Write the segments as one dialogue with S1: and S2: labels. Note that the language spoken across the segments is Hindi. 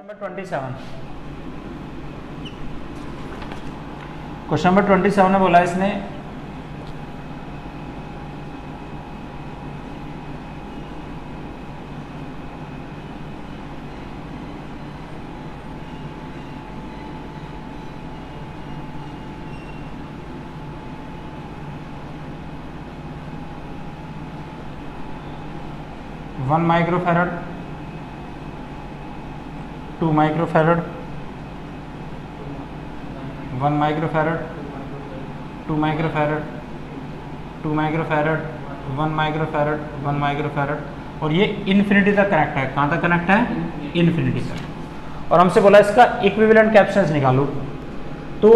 S1: क्वेश्चन नंबर 27 में बोला इसने one microfarad, 2 microfarad, 1 microfarad, 2 microfarad, 2 microfarad, 1 microfarad, 1 microfarad, और ये इन्फिनिटी तक कनेक्ट है। कहाँ तक कनेक्ट है? इन्फिनिटी तक। और हमसे बोला इसका इक्विवेलेंट कैपेसिटेंस निकालो। तो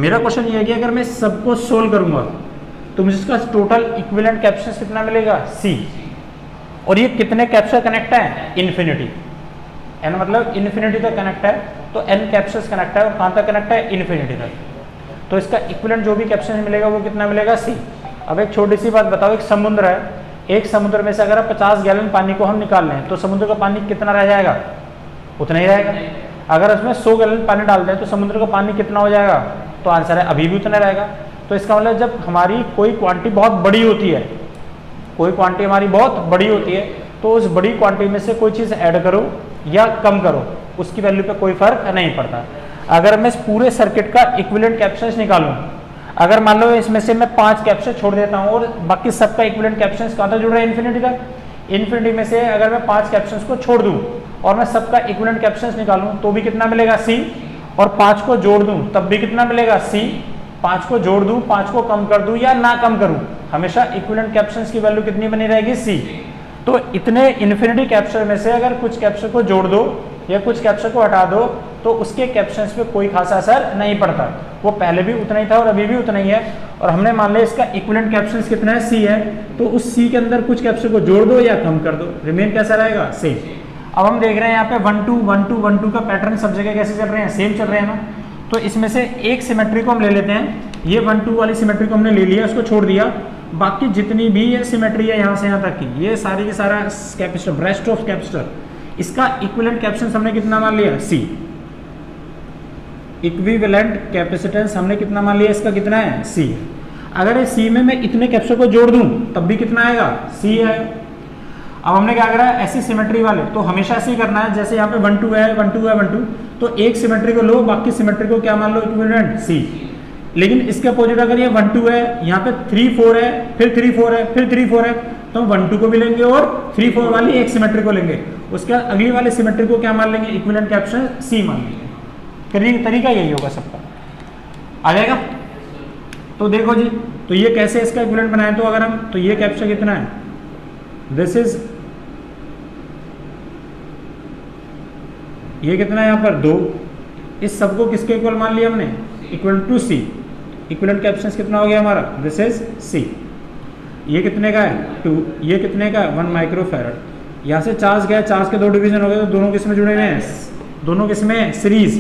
S1: मेरा क्वेश्चन ये है कि अगर मैं सबको सोल्व करूंगा तो मुझे इसका टोटल इक्विवेलेंट कैपेसिटेंस कितना मिलेगा? C। और ये कितने कैपेसिटर कनेक्ट है? इन्फिनिटी। n मतलब इन्फिनिटी तक कनेक्ट है, तो n कैपेसिटर्स कनेक्ट है। और कहाँ तक कनेक्ट है? इन्फिनिटी तक। तो इसका इक्विवेलेंट जो भी कैपेसिटेंस मिलेगा वो कितना मिलेगा? C। अब एक छोटी सी बात बताओ, एक समुद्र है, एक समुद्र में से अगर आप 50 गैलन पानी को हम निकाल लें तो समुद्र का पानी कितना रह जाएगा? उतना ही रहेगा। अगर उसमें 100 गैलन पानी डाल दें तो समुद्र का पानी कितना हो जाएगा? तो आंसर है अभी भी उतना रहेगा। तो इसका मतलब जब हमारी कोई क्वांटिटी बहुत बड़ी होती है, कोई क्वांटिटी हमारी बहुत बड़ी होती है, तो उस बड़ी क्वांटिटी में से कोई चीज़ ऐड करो या कम करो, उसकी वैल्यू पे कोई फर्क नहीं पड़ता। अगर मैं इस पूरे सर्किट का इक्विवेलेंट कैपेसिटेंस निकालूं, अगर मान लो इसमें से मैं 5 कैपेसिटर छोड़ देता हूं और बाकी सबका इक्विवेलेंट कैपेसिटेंस कहाँ तक जुड़ रहा है? इन्फिनिटी तक। इन्फिनिटी में से अगर मैं 5 कैपेसिटेंस को छोड़ दूं और मैं सबका इक्विवेलेंट कैपेसिटेंस निकालूं तो भी कितना मिलेगा? C। और 5 को जोड़ दूं तब भी कितना मिलेगा? C। 5 को जोड़ दूं, 5 को कम कर दूं या ना कम करूं, हमेशा इक्विवेलेंट कैपेसिटेंस की वैल्यू कितनी बनी रहेगी? C। तो इतने इन्फिनिटी कैपेसिटर में से अगर कुछ कैपेसिटर को जोड़ दो या कुछ कैपेसिटर को हटा दो तो उसके कैपेसिटेंस पे कोई खास असर नहीं पड़ता। वो पहले भी उतना ही था और अभी भी उतना ही है। और हमने मान लिया इसका इक्विवेलेंट कैपेसिटेंस कितना है? C है। तो उस C के अंदर कुछ कैपेसिटर को जोड़ दो या कम कर दो, रिमेन कैसा रहेगा? सेम। अब हम देख रहे हैं यहाँ पे 1 2 1 2 1 2 का पैटर्न सब जगह कैसे चल रहे हैं? सेम चल रहे हैं ना। तो इसमें से एक सिमेट्री को हम ले लेते हैं, ये 1 2 वाली सिमेट्री को हमने ले लिया, उसको छोड़ दिया। बाकी जितनी भी ये सिमेट्री है यहाँ से यहाँ तक की, ये सारी की सारा कैपेसिटर, ब्रेस्ट ऑफ कैपेसिटर, इसका इक्विवेलेंट कैपेसिटेंस हमने कितना मान लिया? C। इक्विवेलेंट कैपेसिटेंस हमने कितना मान लिया? इसका कितना है? C। अगर इस C में मैं इतने कैपेसिटर को जोड़ दूं तब भी कितना आएगा? C है। अब हमने क्या करा? ऐसी सिमेट्री वाले तो हमेशा ऐसे ही करना है, जैसे यहाँ पे 1 2 है 1 2 है 1 2, तो एक सिमेट्री को लो, बाकी सिमेट्री को क्या मान लो? Equivalent C। लेकिन इसके अपोजिट अगर ये 1 2 है, यहाँ पे 3 4 है, फिर 3 4 है, फिर 3 4 है, तो 1 2 को भी लेंगे और 3 4 वाली एक सिमेट्री को लेंगे, उसके बाद अगली वाली सिमेट्री को क्या मान लेंगे? इक्विवेलेंट कैपेसिटेंस C मान लेंगे। तरीका यही होगा सबका, आ जाएगा। तो देखो जी, तो ये कैसे इसका इक्विवेलेंट बनाए? तो अगर हम, तो ये कैपेसिटर कितना है? दिस इज, ये कितना है यहाँ पर? 2। इस सबको किसके इक्वल मान लिया हमने? Equal to C। Equivalent capacitance कितना हो गया हमारा? This is C। ये कितने का है? 2। ये कितने का है? 1 माइक्रोफैरड। यहाँ से चार्ज गया, चार्ज के 2 डिवीजन हो गए, तो दोनों किस में जुड़े हुए हैं? दोनों किस में? सीरीज।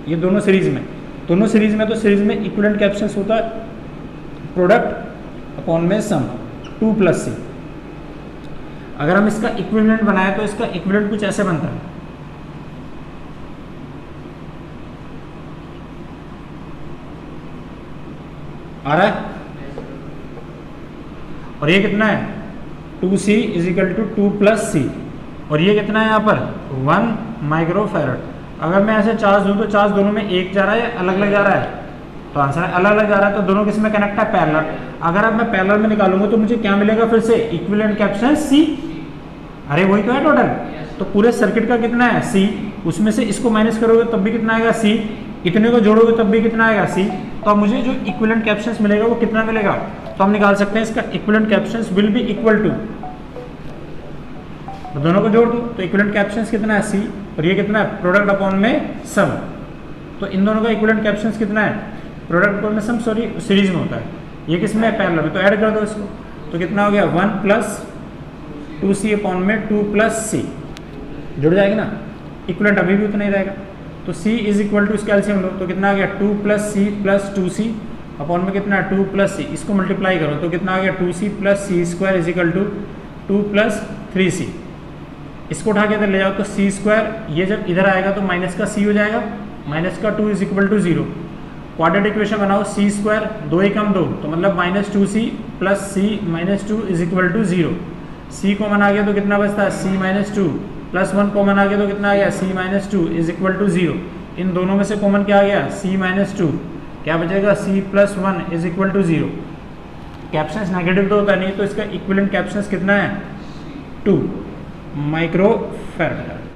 S1: ये दोनों सीरीज में, दोनों सीरीज में, तो सीरीज में इक्विवेलेंट कैपेसिटेंस होता है प्रोडक्ट अपॉन में सम 2 + C। अगर हम इसका इक्विवेलेंट बनाए तो इसका इक्विवेलेंट कुछ ऐसे बनता है, आ रहा है? और ये कितना है? 2C = 2 + C। और ये कितना है यहाँ पर? 1 माइक्रोफैरड। अगर मैं ऐसे चार्ज दूं तो चार्ज दोनों में एक जा रहा है या अलग अलग जा रहा है? तो आंसर है अलग अलग जा रहा है। तो दोनों किस में कनेक्ट है? पैरेलल। अगर अब मैं पैरेलल में निकालूंगा तो मुझे क्या मिलेगा? फिर से इक्विवेलेंट कैपेसिटेंस C। अरे वही तो है टोटल। तो पूरे सर्किट का कितना है? C। उसमें से इसको माइनस करोगे तब भी कितना आएगा? C। इतने को जोड़ोगे तब भी कितना आएगा? C। तो अब मुझे जो इक्विवेलेंट कैपेसिटेंस मिलेगा वो कितना मिलेगा? तो हम निकाल सकते हैं इसका equivalent capacitance will be equal to, तो दोनों को जोड़ दो तो इक्विवेलेंट कैपेसिटेंस कितना है? C। और ये कितना है? प्रोडक्ट अपॉन में सम। तो इन दोनों का इक्विवेलेंट कैपेसिटेंस कितना है? प्रोडक्ट अपॉन में सम, सॉरी सीरीज में होता है। ये किस में है? पैरेलल में। तो ऐड कर दो इसको, तो कितना हो गया? 1 + 2C अपॉन में 2 + C। जुड़ जाएगी ना? इक्विवेलेंट अभी भी उतना ही रहेगा। तो C = इसका एलसीएम लो तो कितना आ गया? 2 + C + 2C अपॉन में कितना है? 2 + C। इसको मल्टीप्लाई करो तो कितना आ गया? 2C + C² = 2 + 3C। इसको उठा के इधर ले जाओ तो सी स्क्वायर, ये जब इधर आएगा तो माइनस का सी हो जाएगा, माइनस का 2 is equal to 0। Quadratic equation बनाओ, सी स्क्वायर 2 एकम 2 तो मतलब -2c plus C -2 is equal to 0। C common आ गया तो कितना बचता है, सी -2 प्लस 1 कॉमन आ गया तो कितना आ गया, सी -2 इज इक्वल टू 0। इन दोनों में से कॉमन क्या आ गया, सी -2, क्या बचेगा, C plus 1 is equal to 0। Capacitance negative तो होता नहीं, तो इसका इक्विवेलेंट कैप्शंस कितना है, 2 माइक्रो फैराड।